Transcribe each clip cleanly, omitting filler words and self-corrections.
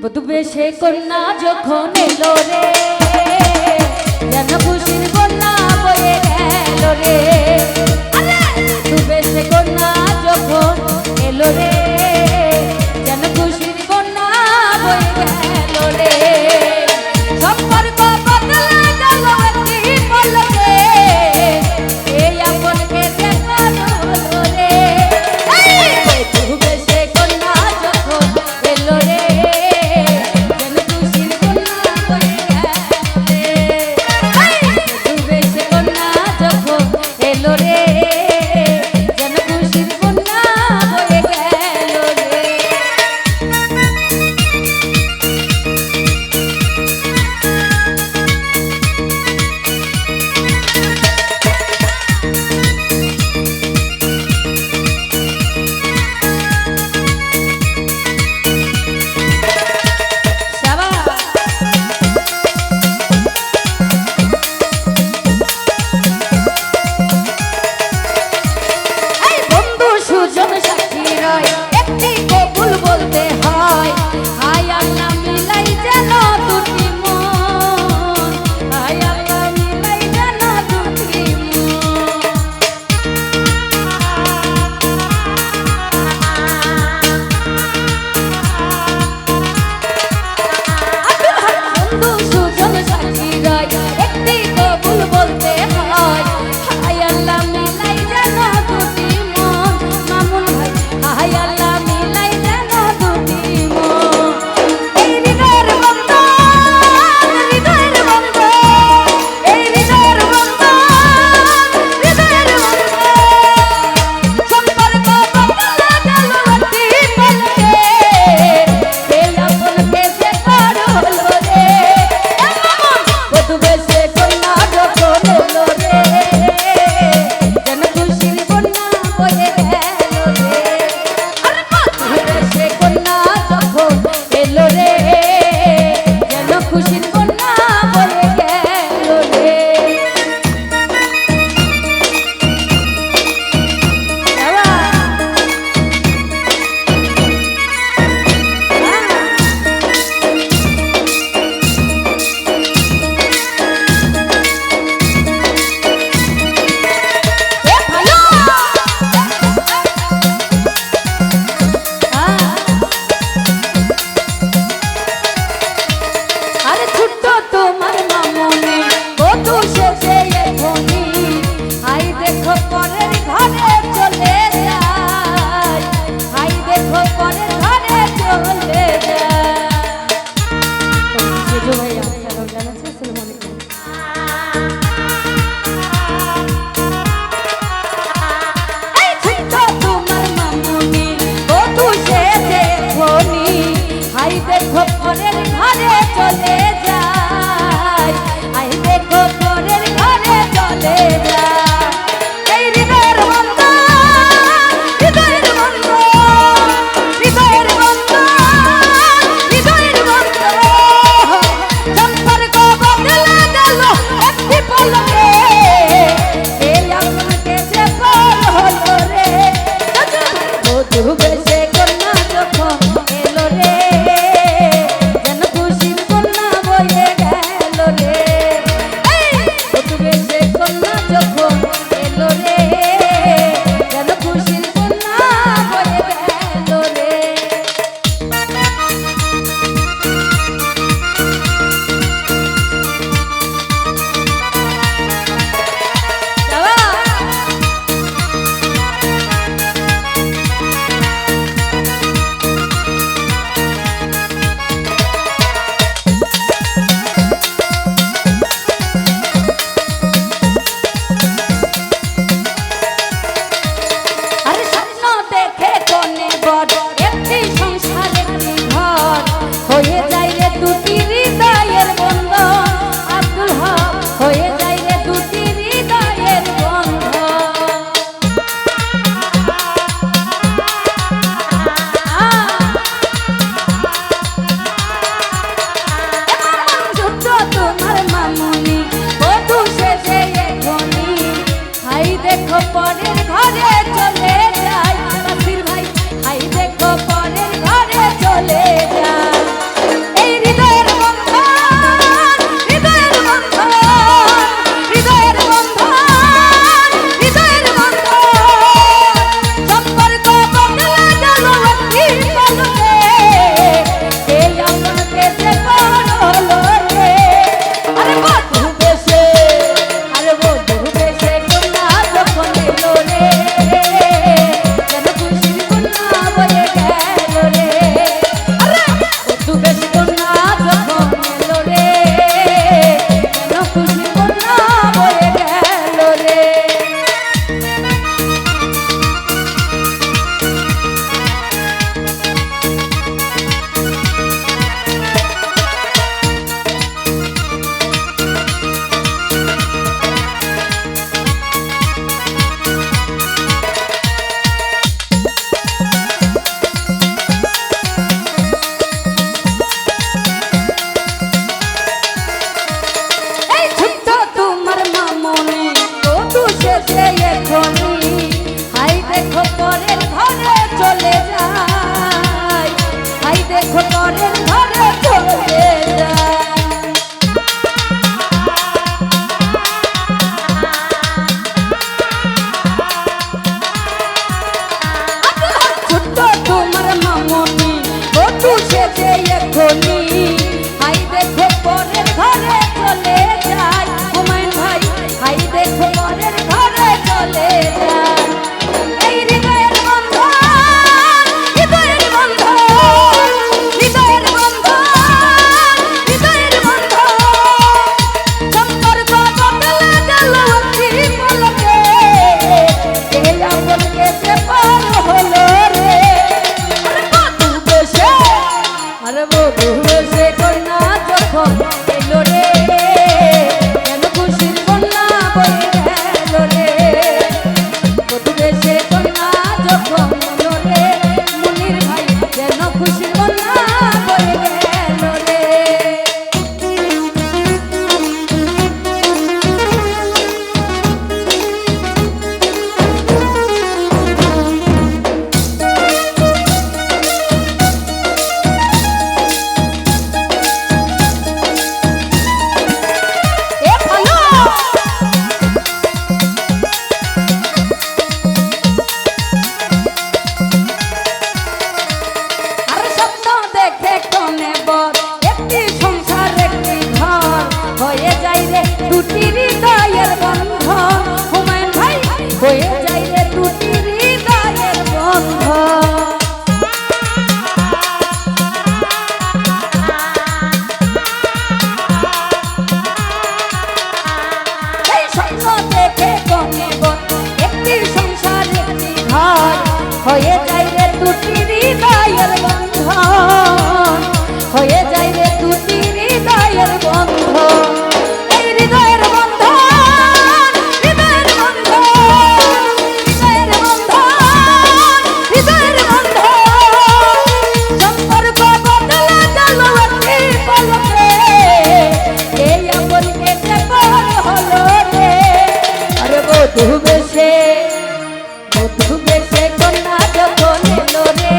বধূ বেশে কন্যা যখন এলো রে, যেন খুশির বন্যা বয়ে গেল রে। বধূ বেশে কন্যা যখন এলো রে, যেন খুশির বন্যা বয়ে গেল রে। সম্পর্ক বদলে গেল একটি পলকে, এই আপনকে দেখানো হলো রে। বধূ বেশে কন্যা যখন এলো রে, যেন খুশির বন্যা বয়ে গেল রে। বধূ বেশে কন্যা যখন এলো রে, যেন খুশির বন্যা বয়ে গেল রে। পরের ঘরে চলে যায়। ছোট্ট তোমার মামনি বটু সেজে এখনি হাই দেখো পরের ঘরে চলে যায়। হুমায়ুন ভাই হাই দেখো পরের ঘরে চলে যায়। এই হৃদয়ের বন্ধন, হৃদয়ের বন্ধন, হৃদয়ের বন্ধন, হৃদয়ের বন্ধন, সম্পর্ক বদলে গেল অতি পলকে, এই আপনকে সে পার হলো রে। আরে বধূ বেশে কন্যা যখন এলো রে, যেন খুশির বন্যা বয়ে গেল রে। বধূ বেশে কন্যা যখন এলো রে, মুনির ভাই যেন খুশির বন্যা বয়ে গেল রে। দুটি হৃদয়ের বন্ধন, হুমায়ুন ভাই হয়ে যায় রে দুটি হৃদয়ের বন্ধন। এই স্বপ্ন দেখে কমে বন একটি সংসার একটি ঘর, হয়ে যায় রে দুটি হৃদয়ের বন্ধন, হয়ে যায় রে দুটি হৃদয়ের বন্ধন। হৃদয়ের বন্ধন, হৃদয়ের বন্ধন, হৃদয়ের বন্ধন, হৃদয়ের বন্ধন, সম্পর্ক বদলে গেল অতি পলকে, এই আপনকে সে পার হলো রে। আরে বধূ বেশে কন্যা যখন এলো রে,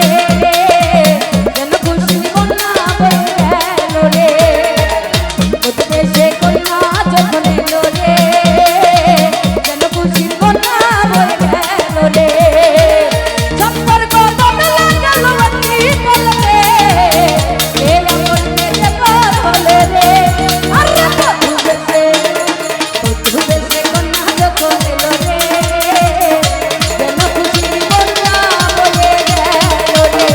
যেন খুশির বন্যা বয়ে গেল রে। বধূ বেশে কন্যা যখন এলো রে, যেন খুশির বন্যা বয়ে গেল রে। সম্পর্ক বদলে গেল অতি পলকে, এই আপনকে সে পার হলো রে। আরে বধূ বেশে কন্যা যখন এলো রে, যেন খুশির বন্যা বয়ে গেল রে।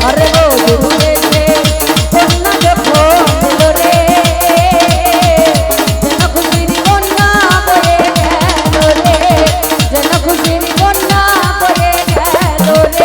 আরে বধূ বেশে কন্যা যখন এলো রে, যেন খুশির বন্যা বয়ে গেল রে, যেন খুশির বন্যা বয়ে গেল রে।